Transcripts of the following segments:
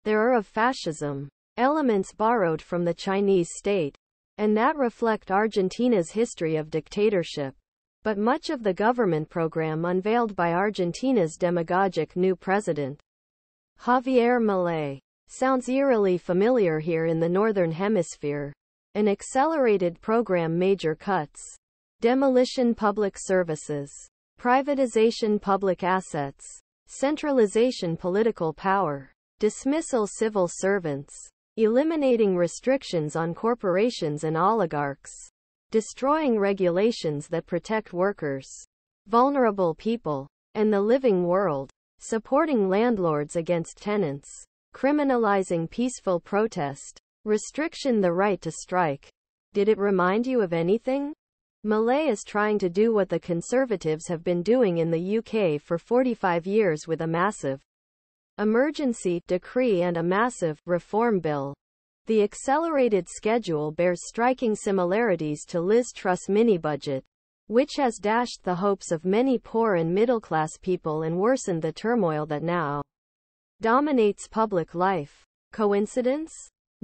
There are of fascism, elements borrowed from the Chinese state, and that reflect Argentina's history of dictatorship. But much of the government program unveiled by Argentina's demagogic new president, Javier Milei, sounds eerily familiar here in the Northern Hemisphere. An accelerated program, major cuts, demolition public services, privatization public assets, centralization political power, dismissal civil servants, eliminating restrictions on corporations and oligarchs, destroying regulations that protect workers, vulnerable people, and the living world, supporting landlords against tenants, criminalizing peaceful protest, restriction the right to strike. Did it remind you of anything? Milei is trying to do what the Conservatives have been doing in the UK for 45 years with a massive emergency decree and a massive reform bill. The accelerated schedule bears striking similarities to Liz Truss' mini-budget, which has dashed the hopes of many poor and middle-class people and worsened the turmoil that now dominates public life. Coincidence?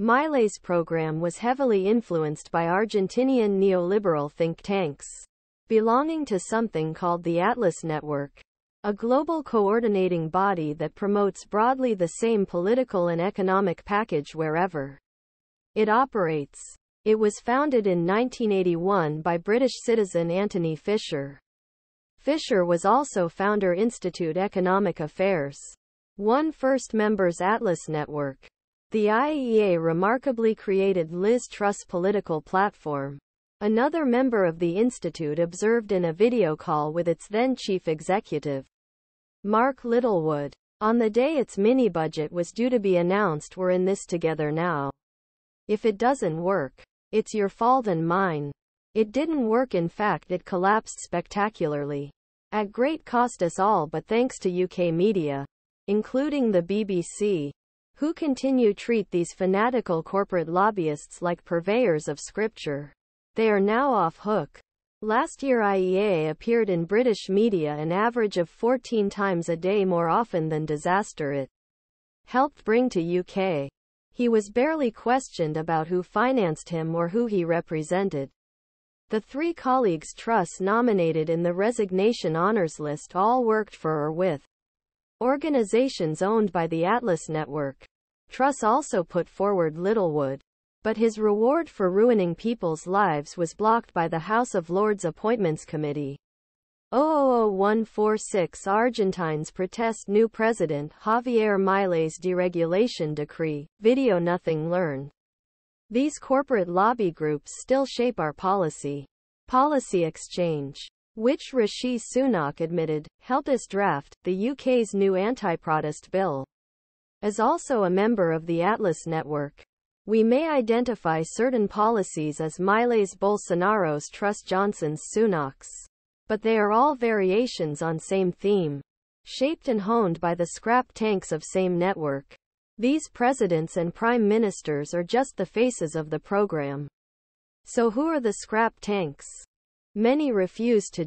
Milei's program was heavily influenced by Argentinian neoliberal think tanks, belonging to something called the Atlas Network, a global coordinating body that promotes broadly the same political and economic package wherever it operates. It was founded in 1981 by British citizen Antony Fisher. Fisher was also founder Institute Economic Affairs. One first members Atlas Network. The IEA remarkably created Liz Truss' political platform. Another member of the institute observed in a video call with its then chief executive, Mark Littlewood, on the day its mini-budget was due to be announced, "We're in this together now. If it doesn't work, it's your fault and mine." It didn't work. In fact, it collapsed spectacularly, at great cost us all, but thanks to UK media, including the BBC, who continue treat these fanatical corporate lobbyists like purveyors of scripture. They are now off hook. Last year IEA appeared in British media an average of 14 times a day more often than disaster it helped bring to UK. He was barely questioned about who financed him or who he represented. The three colleagues Truss nominated in the resignation honors list all worked for or with organizations owned by the Atlas Network. Truss also put forward Littlewood, but his reward for ruining people's lives was blocked by the House of Lords Appointments Committee. 000146 Argentines protest new president Javier Milei's deregulation decree. Video nothing learned. These corporate lobby groups still shape our policy. Policy exchange, which Rishi Sunak admitted, helped us draft the UK's new anti-protest bill. As also a member of the Atlas Network, we may identify certain policies as Milei's, Bolsonaro's, Truss, Johnson's, Sunak's. But they are all variations on same theme, shaped and honed by the scrap tanks of same network. These presidents and prime ministers are just the faces of the program. So who are the scrap tanks? Many refuse to